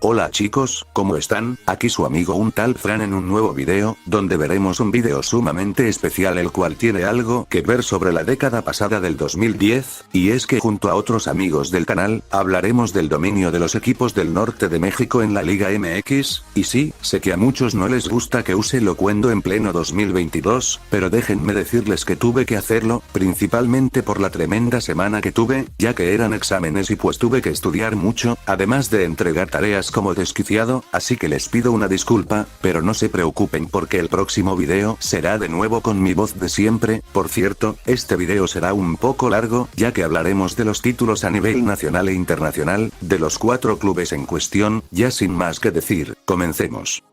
Hola chicos, ¿cómo están? Aquí su amigo un tal Fran en un nuevo video, donde veremos un video sumamente especial el cual tiene algo que ver sobre la década pasada del 2010, y es que junto a otros amigos del canal, hablaremos del dominio de los equipos del norte de México en la Liga MX, y sí, sé que a muchos no les gusta que use locuendo en pleno 2022, pero déjenme decirles que tuve que hacerlo, principalmente por la tremenda semana que tuve, ya que eran exámenes y pues tuve que estudiar mucho, además de entregar tareas como desquiciado, así que les pido una disculpa, pero no se preocupen porque el próximo video será de nuevo con mi voz de siempre. Por cierto, este video será un poco largo, ya que hablaremos de los títulos a nivel nacional e internacional, de los 4 clubes en cuestión. Ya sin más que decir, comencemos.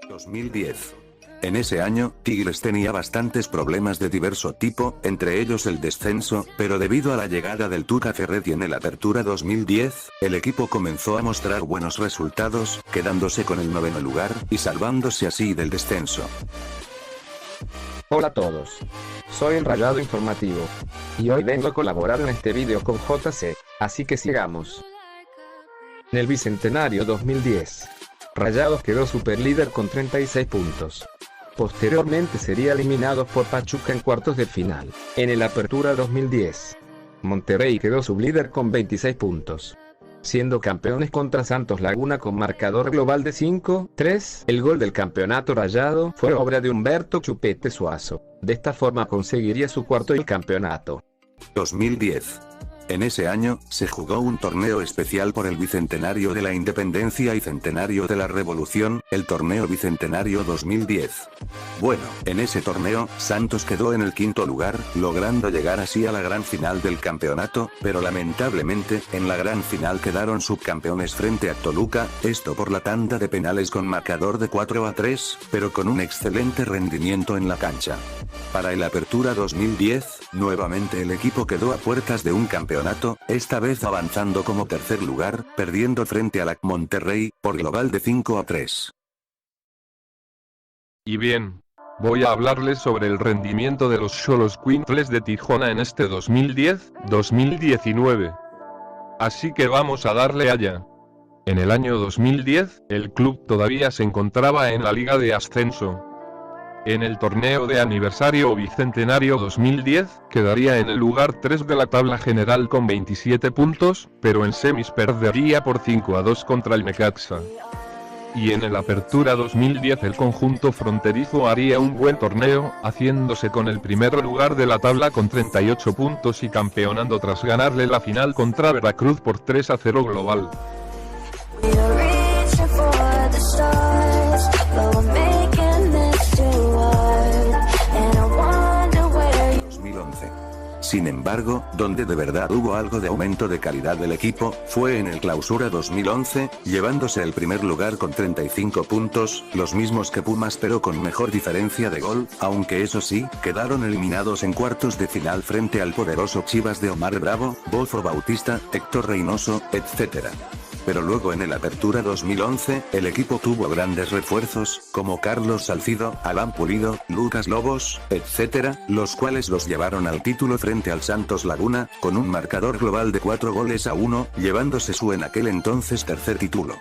(2010) En ese año, Tigres tenía bastantes problemas de diverso tipo, entre ellos el descenso, pero debido a la llegada del Tuca Ferretti en el Apertura 2010, el equipo comenzó a mostrar buenos resultados, quedándose con el 9º lugar, y salvándose así del descenso. Hola a todos. Soy el Rayado Informativo. Y hoy vengo a colaborar en este video con JC, así que sigamos. En el Bicentenario 2010, Rayados quedó superlíder con 36 puntos. Posteriormente sería eliminado por Pachuca en cuartos de final. En el Apertura 2010, Monterrey quedó sublíder con 26 puntos, siendo campeones contra Santos Laguna con marcador global de 5-3. El gol del campeonato rayado fue obra de Humberto Chupete Suazo. De esta forma conseguiría su cuarto campeonato. 2010. En ese año, se jugó un torneo especial por el Bicentenario de la Independencia y Centenario de la Revolución, el Torneo Bicentenario 2010. Bueno, en ese torneo, Santos quedó en el 5º lugar, logrando llegar así a la gran final del campeonato, pero lamentablemente, en la gran final quedaron subcampeones frente a Toluca, esto por la tanda de penales con marcador de 4-3, pero con un excelente rendimiento en la cancha. Para el Apertura 2010, nuevamente el equipo quedó a puertas de un campeonato, esta vez avanzando como tercer lugar, perdiendo frente a la Monterrey, por global de 5-3. Y bien, voy a hablarles sobre el rendimiento de los Xoloscuintles de Tijuana en este 2010-2019. Así que vamos a darle allá. En el año 2010, el club todavía se encontraba en la Liga de Ascenso. En el torneo de aniversario o bicentenario 2010, quedaría en el lugar 3 de la tabla general con 27 puntos, pero en semis perdería por 5-2 contra el Necaxa. Y en el Apertura 2010 el conjunto fronterizo haría un buen torneo, haciéndose con el primer lugar de la tabla con 38 puntos y campeonando tras ganarle la final contra Veracruz por 3-0 global. 2011. Sin embargo, donde de verdad hubo algo de aumento de calidad del equipo, fue en el Clausura 2011, llevándose el primer lugar con 35 puntos, los mismos que Pumas pero con mejor diferencia de gol, aunque eso sí, quedaron eliminados en cuartos de final frente al poderoso Chivas de Omar Bravo, Bofo Bautista, Héctor Reynoso, etc. Pero luego en el Apertura 2011, el equipo tuvo grandes refuerzos, como Carlos Salcido, Alan Pulido, Lucas Lobos, etc., los cuales los llevaron al título frente al Santos Laguna, con un marcador global de 4-1, llevándose su en aquel entonces tercer título.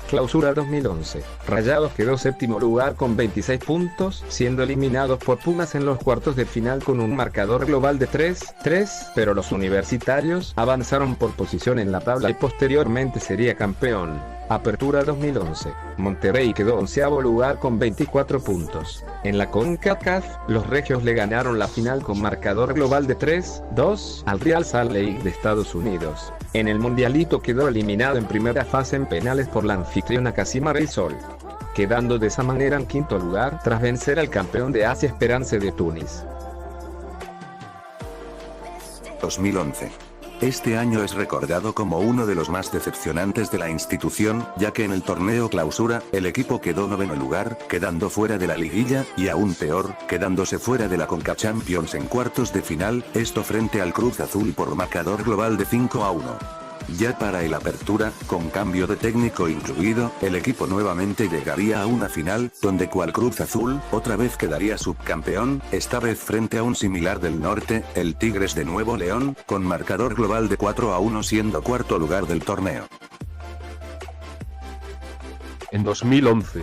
Clausura 2011. Rayados quedó séptimo lugar con 26 puntos, siendo eliminados por Pumas en los cuartos de final con un marcador global de 3-3, pero los universitarios avanzaron por posición en la tabla y posteriormente sería campeón. Apertura 2011. Monterrey quedó 11º lugar con 24 puntos. En la CONCACAF, los regios le ganaron la final con marcador global de 3-2 al Real Salt Lake de Estados Unidos. En el Mundialito quedó eliminado en primera fase en penales por la anfitriona Cassima Reysol, quedando de esa manera en 5º lugar tras vencer al campeón de Asia Esperance de Túnez. 2011. Este año es recordado como uno de los más decepcionantes de la institución, ya que en el torneo Clausura, el equipo quedó 9º lugar, quedando fuera de la liguilla, y aún peor, quedándose fuera de la Conca Champions en cuartos de final, esto frente al Cruz Azul por marcador global de 5-1. Ya para el apertura, con cambio de técnico incluido, el equipo nuevamente llegaría a una final, donde cual Cruz Azul, otra vez quedaría subcampeón, esta vez frente a un similar del norte, el Tigres de Nuevo León, con marcador global de 4-1 siendo cuarto lugar del torneo. En 2011.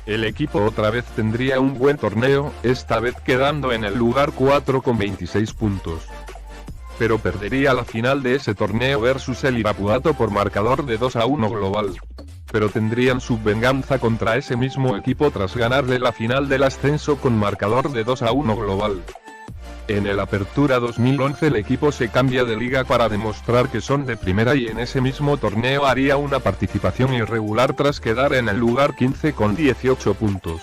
El equipo otra vez tendría un buen torneo, esta vez quedando en el lugar 4 con 26 puntos. Pero perdería la final de ese torneo versus el Irapuato por marcador de 2-1 global. Pero tendrían su venganza contra ese mismo equipo tras ganarle la final del ascenso con marcador de 2-1 global. En el Apertura 2011 el equipo se cambia de liga para demostrar que son de primera y en ese mismo torneo haría una participación irregular tras quedar en el lugar 15 con 18 puntos.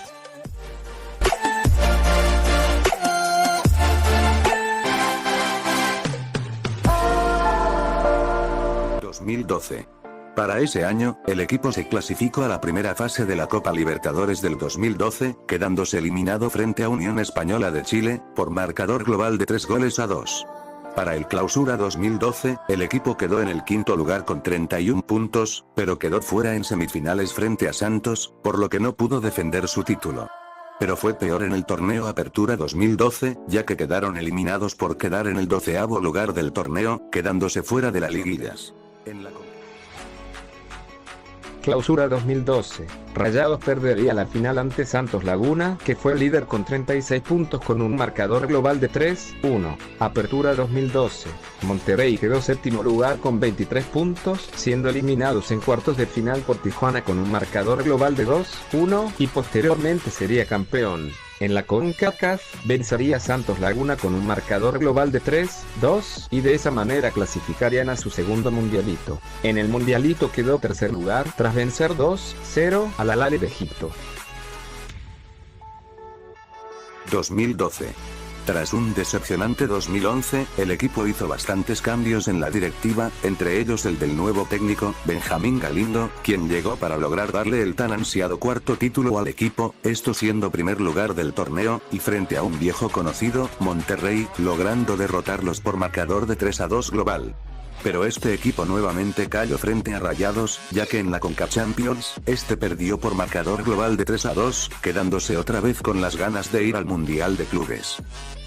2012. Para ese año, el equipo se clasificó a la primera fase de la Copa Libertadores del 2012, quedándose eliminado frente a Unión Española de Chile, por marcador global de 3-2. Para el Clausura 2012, el equipo quedó en el quinto lugar con 31 puntos, pero quedó fuera en semifinales frente a Santos, por lo que no pudo defender su título. Pero fue peor en el torneo Apertura 2012, ya que quedaron eliminados por quedar en el 12º lugar del torneo, quedándose fuera de las liguillas. Clausura 2012. Rayados perdería la final ante Santos Laguna, que fue líder con 36 puntos con un marcador global de 3-1. Apertura 2012. Monterrey quedó séptimo lugar con 23 puntos, siendo eliminados en cuartos de final por Tijuana con un marcador global de 2-1, y posteriormente sería campeón. En la CONCACAF, vencería a Santos Laguna con un marcador global de 3-2, y de esa manera clasificarían a su segundo mundialito. En el mundialito quedó tercer lugar, tras vencer 2-0 al Al-Ahly de Egipto. 2012. Tras un decepcionante 2011, el equipo hizo bastantes cambios en la directiva, entre ellos el del nuevo técnico, Benjamín Galindo, quien llegó para lograr darle el tan ansiado cuarto título al equipo, esto siendo primer lugar del torneo, y frente a un viejo conocido, Monterrey, logrando derrotarlos por marcador de 3-2 global. Pero este equipo nuevamente cayó frente a Rayados, ya que en la CONCACAF Champions, este perdió por marcador global de 3-2, quedándose otra vez con las ganas de ir al Mundial de Clubes.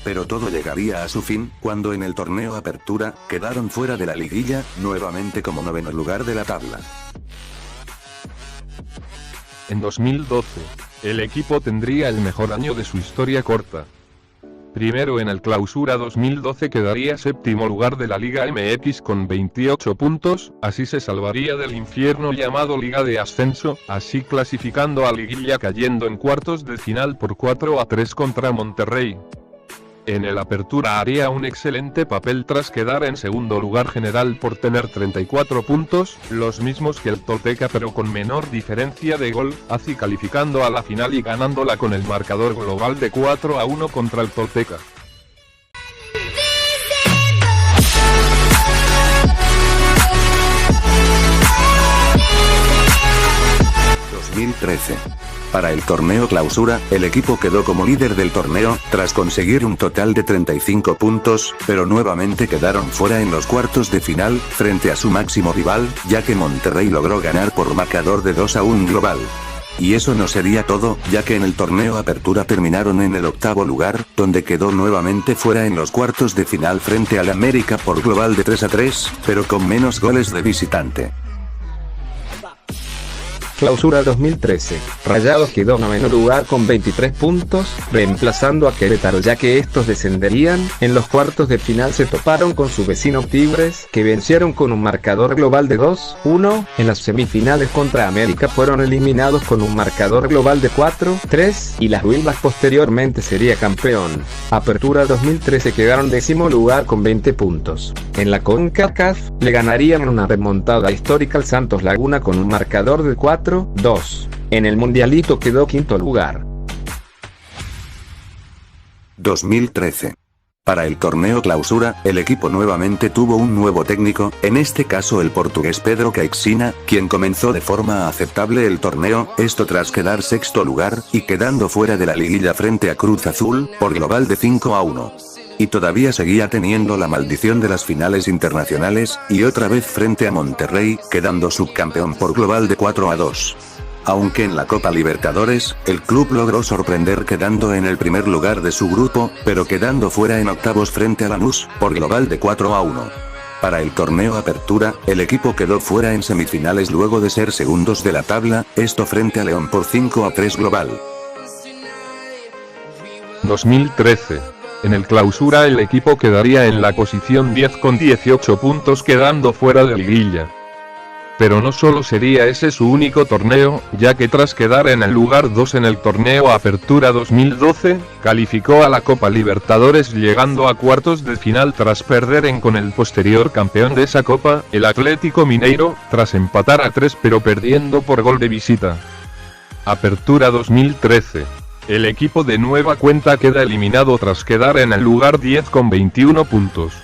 Pero todo llegaría a su fin, cuando en el torneo Apertura, quedaron fuera de la liguilla, nuevamente como noveno lugar de la tabla. En 2012, el equipo tendría el mejor año de su historia corta. Primero en el Clausura 2012 quedaría séptimo lugar de la Liga MX con 28 puntos, así se salvaría del infierno llamado Liga de Ascenso, así clasificando a liguilla cayendo en cuartos de final por 4-3 contra Monterrey. En el Apertura haría un excelente papel tras quedar en segundo lugar general por tener 34 puntos, los mismos que el Tolteca pero con menor diferencia de gol, así calificando a la final y ganándola con el marcador global de 4-1 contra el Tolteca. 2013. Para el torneo Clausura, el equipo quedó como líder del torneo, tras conseguir un total de 35 puntos, pero nuevamente quedaron fuera en los cuartos de final, frente a su máximo rival, ya que Monterrey logró ganar por marcador de 2-1 global. Y eso no sería todo, ya que en el torneo Apertura terminaron en el octavo lugar, donde quedó nuevamente fuera en los cuartos de final frente al América por global de 3-3, pero con menos goles de visitante. Clausura 2013. Rayados quedó noveno lugar con 23 puntos, reemplazando a Querétaro ya que estos descenderían. En los cuartos de final se toparon con su vecino Tigres, que vencieron con un marcador global de 2-1, en las semifinales contra América fueron eliminados con un marcador global de 4-3, y las Huilvas posteriormente sería campeón. Apertura 2013 quedaron décimo lugar con 20 puntos. En la CONCACAF, le ganarían una remontada histórica al Santos Laguna con un marcador de 4-2. En el mundialito quedó quinto lugar. 2013. Para el torneo Clausura, el equipo nuevamente tuvo un nuevo técnico, en este caso el portugués Pedro Caixinha, quien comenzó de forma aceptable el torneo, esto tras quedar sexto lugar, y quedando fuera de la liguilla frente a Cruz Azul, por global de 5-1. y todavía seguía teniendo la maldición de las finales internacionales, y otra vez frente a Monterrey, quedando subcampeón por global de 4-2. Aunque en la Copa Libertadores, el club logró sorprender quedando en el primer lugar de su grupo, pero quedando fuera en octavos frente a Lanús, por global de 4-1. Para el torneo Apertura, el equipo quedó fuera en semifinales luego de ser segundos de la tabla, esto frente a León por 5-3 global. 2013. En el Clausura el equipo quedaría en la posición 10 con 18 puntos quedando fuera de liguilla. Pero no solo sería ese su único torneo, ya que tras quedar en el lugar 2 en el torneo Apertura 2012, calificó a la Copa Libertadores llegando a cuartos de final tras perder con el posterior campeón de esa copa, el Atlético Mineiro, tras empatar a 3 pero perdiendo por gol de visita. Apertura 2013. El equipo de nueva cuenta queda eliminado tras quedar en el lugar 10 con 21 puntos.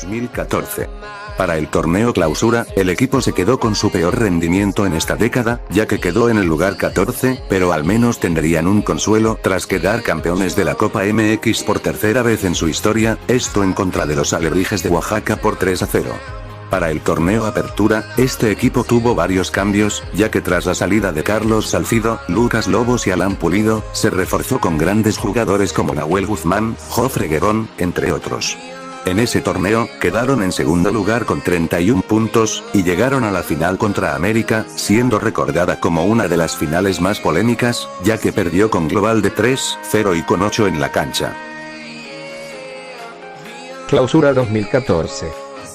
2014. Para el torneo Clausura, el equipo se quedó con su peor rendimiento en esta década, ya que quedó en el lugar 14, pero al menos tendrían un consuelo tras quedar campeones de la Copa MX por tercera vez en su historia, esto en contra de los Alebrijes de Oaxaca por 3-0. Para el torneo Apertura, este equipo tuvo varios cambios, ya que tras la salida de Carlos Salcido, Lucas Lobos y Alan Pulido, se reforzó con grandes jugadores como Nahuel Guzmán, Jofre Guerrón, entre otros. En ese torneo, quedaron en segundo lugar con 31 puntos, y llegaron a la final contra América, siendo recordada como una de las finales más polémicas, ya que perdió con global de 3-0 y con 8 en la cancha. Clausura 2014.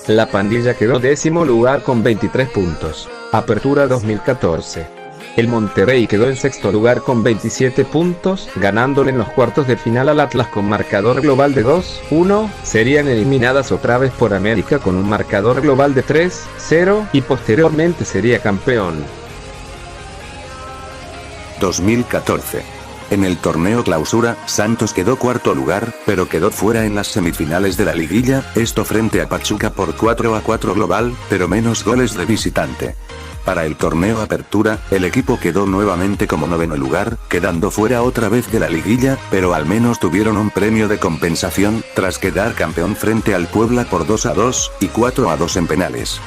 La pandilla quedó décimo lugar con 23 puntos. Apertura 2014. El Monterrey quedó en sexto lugar con 27 puntos, ganándole en los cuartos de final al Atlas con marcador global de 2-1, serían eliminadas otra vez por América con un marcador global de 3-0, y posteriormente sería campeón. 2014. En el torneo Clausura, Santos quedó cuarto lugar, pero quedó fuera en las semifinales de la liguilla, esto frente a Pachuca por 4-4 global, pero menos goles de visitante. Para el torneo Apertura, el equipo quedó nuevamente como noveno lugar, quedando fuera otra vez de la liguilla, pero al menos tuvieron un premio de compensación, tras quedar campeón frente al Puebla por 2-2, y 4-2 en penales.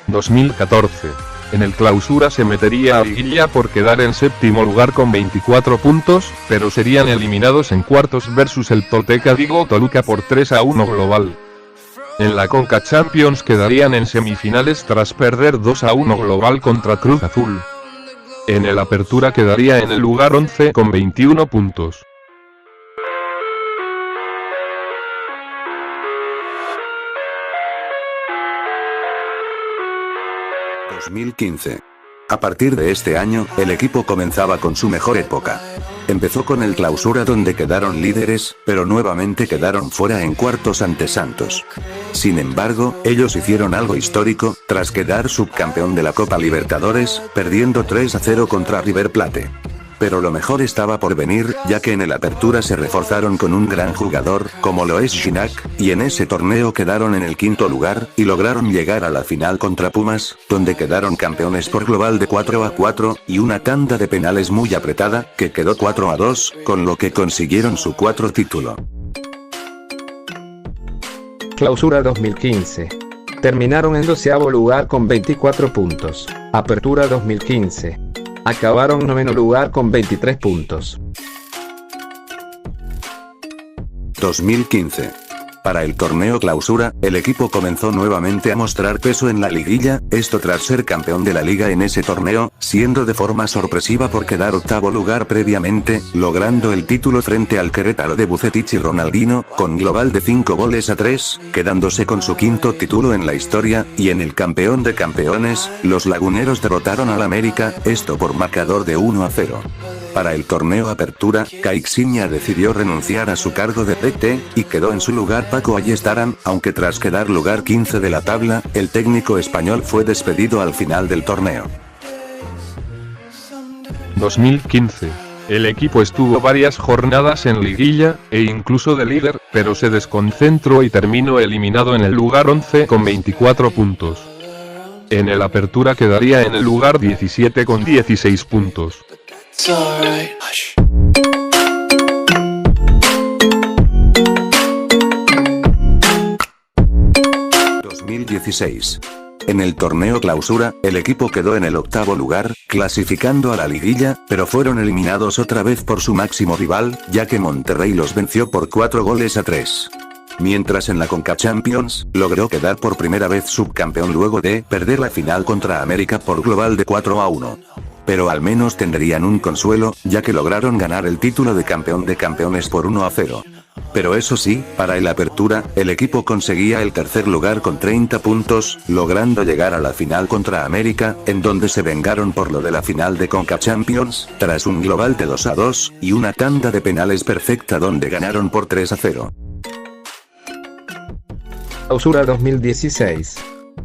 2014. En el Clausura se metería a liguilla por quedar en séptimo lugar con 24 puntos, pero serían eliminados en cuartos versus el Tolteca Digo Toluca por 3-1 global. En la Conca Champions quedarían en semifinales tras perder 2-1 global contra Cruz Azul. En el Apertura quedaría en el lugar 11 con 21 puntos. 2015. A partir de este año, el equipo comenzaba con su mejor época. Empezó con el Clausura donde quedaron líderes, pero nuevamente quedaron fuera en cuartos ante Santos. Sin embargo, ellos hicieron algo histórico, tras quedar subcampeón de la Copa Libertadores, perdiendo 3-0 contra River Plate. Pero lo mejor estaba por venir, ya que en el Apertura se reforzaron con un gran jugador, como lo es Gignac, y en ese torneo quedaron en el quinto lugar, y lograron llegar a la final contra Pumas, donde quedaron campeones por global de 4-4, y una tanda de penales muy apretada, que quedó 4-2, con lo que consiguieron su cuarto título. Clausura 2015. Terminaron en 12º lugar con 24 puntos. Apertura 2015. Acabaron en noveno lugar con 23 puntos. 2015. Para el torneo Clausura, el equipo comenzó nuevamente a mostrar peso en la liguilla, esto tras ser campeón de la liga en ese torneo, siendo de forma sorpresiva por quedar octavo lugar previamente, logrando el título frente al Querétaro de Bucetich y Ronaldinho, con global de 5-3, quedándose con su quinto título en la historia, y en el campeón de campeones, los laguneros derrotaron al América, esto por marcador de 1-0. Para el torneo Apertura, Caixinha decidió renunciar a su cargo de DT, y quedó en su lugar Paco Ayestarán, aunque tras quedar lugar 15 de la tabla, el técnico español fue despedido al final del torneo. 2015. El equipo estuvo varias jornadas en liguilla, e incluso de líder, pero se desconcentró y terminó eliminado en el lugar 11 con 24 puntos. En el Apertura quedaría en el lugar 17 con 16 puntos. 2016. En el torneo Clausura, el equipo quedó en el octavo lugar, clasificando a la liguilla, pero fueron eliminados otra vez por su máximo rival, ya que Monterrey los venció por 4-3. Mientras en la Conca Champions, logró quedar por primera vez subcampeón luego de perder la final contra América por global de 4-1. Pero al menos tendrían un consuelo, ya que lograron ganar el título de campeón de campeones por 1-0. Pero eso sí, para el Apertura, el equipo conseguía el tercer lugar con 30 puntos, logrando llegar a la final contra América, en donde se vengaron por lo de la final de Conca Champions, tras un global de 2-2, y una tanda de penales perfecta donde ganaron por 3-0. Clausura 2016.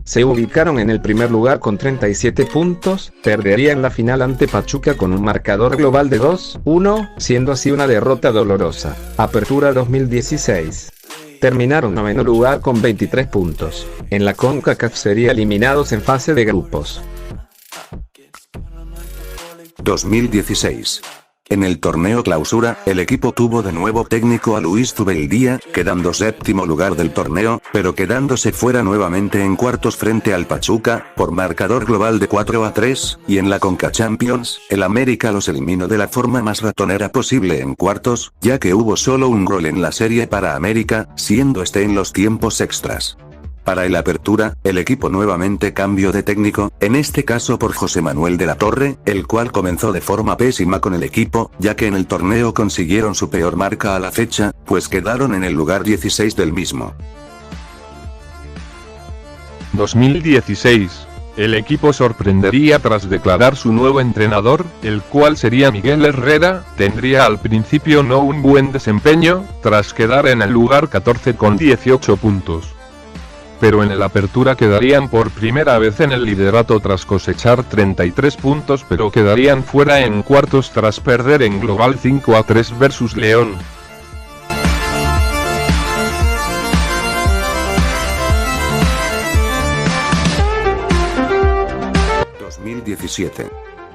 Se ubicaron en el primer lugar con 37 puntos, perderían la final ante Pachuca con un marcador global de 2-1, siendo así una derrota dolorosa. Apertura 2016. Terminaron noveno lugar con 23 puntos. En la CONCACAF serían eliminados en fase de grupos. 2016. En el torneo Clausura, el equipo tuvo de nuevo técnico a Luis Zubeldía, quedando séptimo lugar del torneo, pero quedándose fuera nuevamente en cuartos frente al Pachuca, por marcador global de 4-3, y en la Conca Champions, el América los eliminó de la forma más ratonera posible en cuartos, ya que hubo solo un gol en la serie para América, siendo este en los tiempos extras. Para el Apertura, el equipo nuevamente cambió de técnico, en este caso por José Manuel de la Torre, el cual comenzó de forma pésima con el equipo, ya que en el torneo consiguieron su peor marca a la fecha, pues quedaron en el lugar 16 del mismo. 2016. El equipo sorprendería tras declarar su nuevo entrenador, el cual sería Miguel Herrera, tendría al principio no un buen desempeño, tras quedar en el lugar 14 con 18 puntos. Pero en el Apertura quedarían por primera vez en el liderato tras cosechar 33 puntos, pero quedarían fuera en cuartos tras perder en global 5-3 versus León. 2017.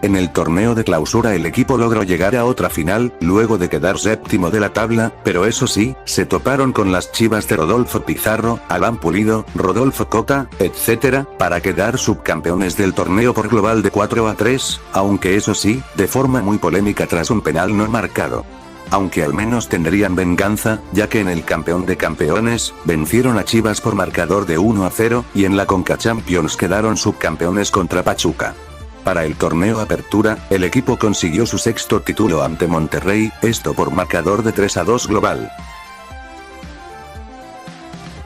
En el torneo de Clausura el equipo logró llegar a otra final, luego de quedar séptimo de la tabla, pero eso sí, se toparon con las Chivas de Rodolfo Pizarro, Alan Pulido, Rodolfo Cota, etc., para quedar subcampeones del torneo por global de 4-3, aunque eso sí, de forma muy polémica tras un penal no marcado. Aunque al menos tendrían venganza, ya que en el campeón de campeones, vencieron a Chivas por marcador de 1-0, y en la Conca Champions quedaron subcampeones contra Pachuca. Para el torneo Apertura, el equipo consiguió su sexto título ante Monterrey, esto por marcador de 3-2 global.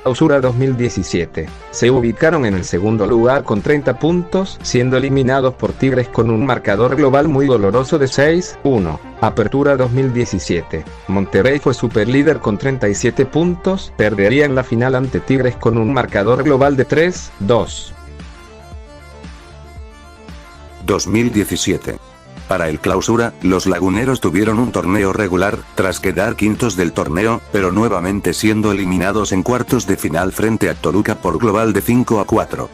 Clausura 2017. Se ubicaron en el segundo lugar con 30 puntos, siendo eliminados por Tigres con un marcador global muy doloroso de 6-1. Apertura 2017. Monterrey fue superlíder con 37 puntos, perdería en la final ante Tigres con un marcador global de 3-2. 2017. Para el Clausura, los laguneros tuvieron un torneo regular, tras quedar quintos del torneo, pero nuevamente siendo eliminados en cuartos de final frente a Toluca por global de 5-4.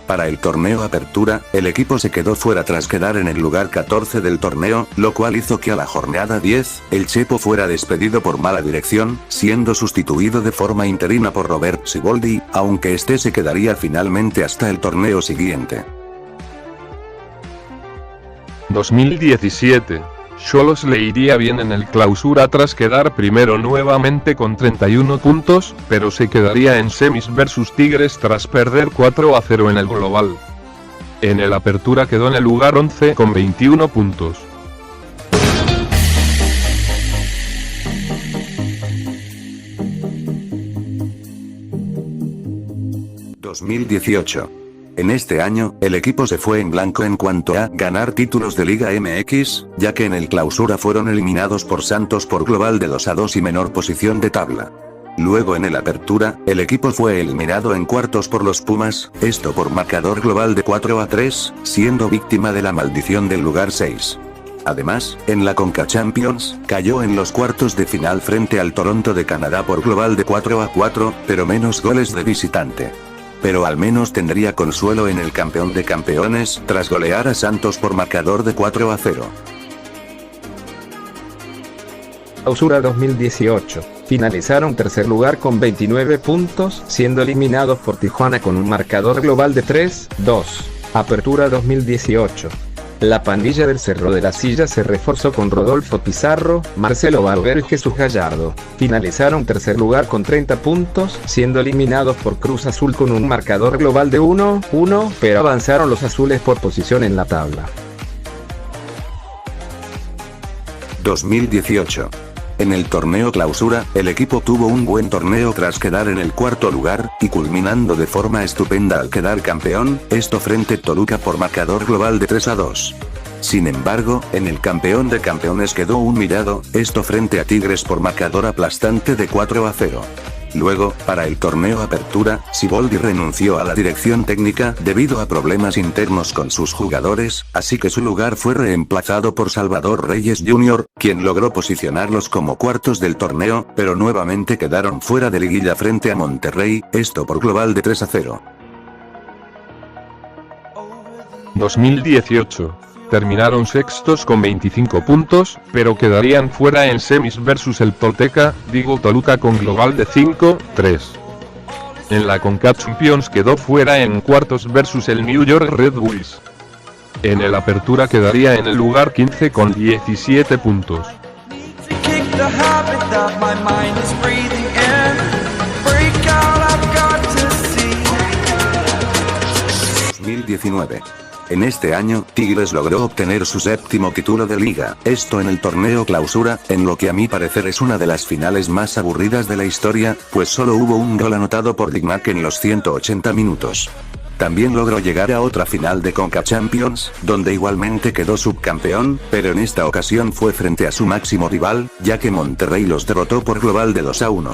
Para el torneo Apertura, el equipo se quedó fuera tras quedar en el lugar 14 del torneo, lo cual hizo que a la jornada 10, el Chepo fuera despedido por mala dirección, siendo sustituido de forma interina por Robert Siboldi, aunque este se quedaría finalmente hasta el torneo siguiente. 2017. Xolos le iría bien en el Clausura tras quedar primero nuevamente con 31 puntos, pero se quedaría en semis versus Tigres tras perder 4-0 en el global. En el Apertura quedó en el lugar 11 con 21 puntos. 2018. En este año, el equipo se fue en blanco en cuanto a ganar títulos de Liga MX, ya que en el Clausura fueron eliminados por Santos por global de 2-2 y menor posición de tabla. Luego en el Apertura, el equipo fue eliminado en cuartos por los Pumas, esto por marcador global de 4-3, siendo víctima de la maldición del lugar 6. Además, en la Conca Champions, cayó en los cuartos de final frente al Toronto de Canadá por global de 4-4, pero menos goles de visitante. pero al menos tendría consuelo en el campeón de campeones tras golear a Santos por marcador de 4-0. Clausura 2018. Finalizaron tercer lugar con 29 puntos, siendo eliminados por Tijuana con un marcador global de 3-2. Apertura 2018. La pandilla del Cerro de la Silla se reforzó con Rodolfo Pizarro, Marcelo Barbero y Jesús Gallardo. Finalizaron tercer lugar con 30 puntos, siendo eliminados por Cruz Azul con un marcador global de 1-1, pero avanzaron los azules por posición en la tabla. 2018. En el torneo clausura, el equipo tuvo un buen torneo tras quedar en el cuarto lugar, y culminando de forma estupenda al quedar campeón, esto frente Toluca por marcador global de 3-2. Sin embargo, en el campeón de campeones quedó humillado, esto frente a Tigres por marcador aplastante de 4-0. Luego, para el torneo Apertura, Siboldi renunció a la dirección técnica debido a problemas internos con sus jugadores, así que su lugar fue reemplazado por Salvador Reyes Jr., quien logró posicionarlos como cuartos del torneo, pero nuevamente quedaron fuera de liguilla frente a Monterrey, esto por global de 3-0. 2018. Terminaron sextos con 25 puntos, pero quedarían fuera en semis versus el Toluca con global de 5-3. En la CONCACAF Champions quedó fuera en cuartos versus el New York Red Bulls. En el Apertura quedaría en el lugar 15 con 17 puntos. 2019. En este año, Tigres logró obtener su séptimo título de liga, esto en el torneo clausura, en lo que a mi parecer es una de las finales más aburridas de la historia, pues solo hubo un gol anotado por Gignac en los 180 minutos. También logró llegar a otra final de CONCACAF Champions, donde igualmente quedó subcampeón, pero en esta ocasión fue frente a su máximo rival, ya que Monterrey los derrotó por global de 2-1.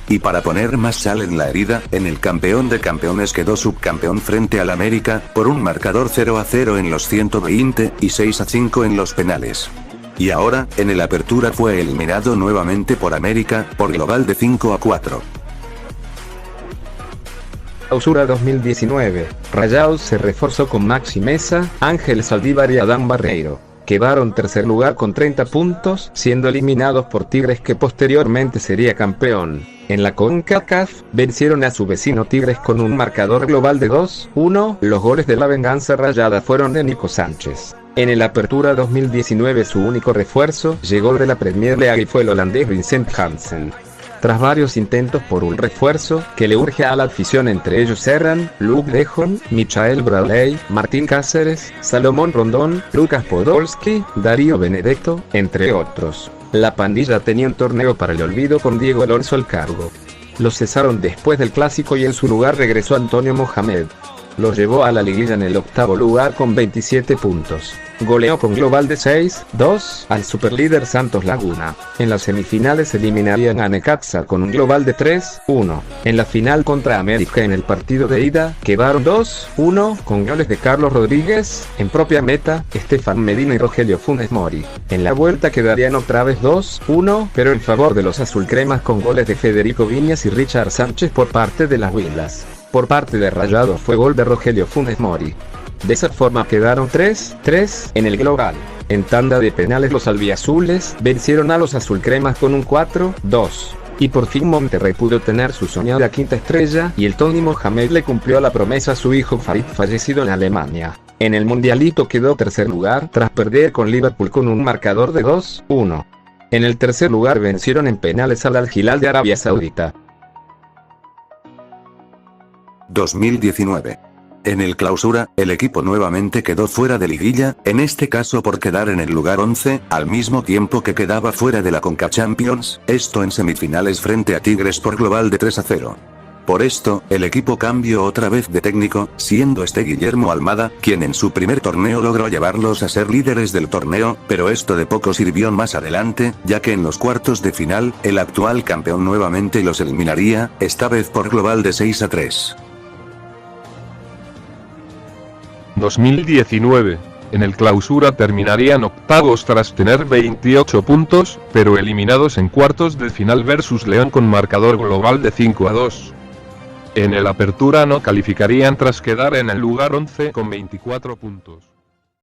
Y para poner más sal en la herida, en el campeón de campeones quedó subcampeón frente al América, por un marcador 0-0 en los 120, y 6-5 en los penales. Y ahora, en el Apertura fue eliminado nuevamente por América, por global de 5-4. Clausura 2019. Rayados se reforzó con Maxi Meza, Ángel Saldívar y Adán Barreiro. Quedaron tercer lugar con 30 puntos, siendo eliminados por Tigres que posteriormente sería campeón. En la CONCACAF, vencieron a su vecino Tigres con un marcador global de 2-1, los goles de la venganza rayada fueron de Nico Sánchez. En el Apertura 2019 su único refuerzo llegó de la Premier League y fue el holandés Vincent Janssen. Tras varios intentos por un refuerzo, que le urge a la afición, entre ellos Serran, Luke de Jong, Michael Bradley, Martín Cáceres, Salomón Rondón, Lucas Podolski, Darío Benedetto, entre otros. La pandilla tenía un torneo para el olvido con Diego Alonso al cargo. Lo cesaron después del clásico y en su lugar regresó Antonio Mohamed. Lo llevó a la liguilla en el octavo lugar con 27 puntos. Goleó con global de 6-2 al superlíder Santos Laguna. En las semifinales eliminarían a Necaxa con un global de 3-1. En la final contra América en el partido de ida, quedaron 2-1 con goles de Carlos Rodríguez, en propia meta, Estefan Medina y Rogelio Funes Mori. En la vuelta quedarían otra vez 2-1, pero en favor de los azulcremas con goles de Federico Viñas y Richard Sánchez por parte de las Huilas. Por parte de Rayados fue gol de Rogelio Funes Mori. De esa forma quedaron 3-3 en el global. En tanda de penales los albiazules vencieron a los azulcremas con un 4-2. Y por fin Monterrey pudo tener su soñada quinta estrella, y el Tony Mohamed le cumplió la promesa a su hijo Farid, fallecido en Alemania. En el mundialito quedó tercer lugar tras perder con Liverpool con un marcador de 2-1. En el tercer lugar vencieron en penales al Al Hilal de Arabia Saudita. 2019. En el clausura, el equipo nuevamente quedó fuera de liguilla, en este caso por quedar en el lugar 11, al mismo tiempo que quedaba fuera de la CONCACAF Champions, esto en semifinales frente a Tigres por global de 3-0. Por esto, el equipo cambió otra vez de técnico, siendo este Guillermo Almada, quien en su primer torneo logró llevarlos a ser líderes del torneo, pero esto de poco sirvió más adelante, ya que en los cuartos de final, el actual campeón nuevamente los eliminaría, esta vez por global de 6-3. 2019. En el clausura terminarían octavos tras tener 28 puntos, pero eliminados en cuartos de final versus León con marcador global de 5-2. En el Apertura no calificarían tras quedar en el lugar 11 con 24 puntos.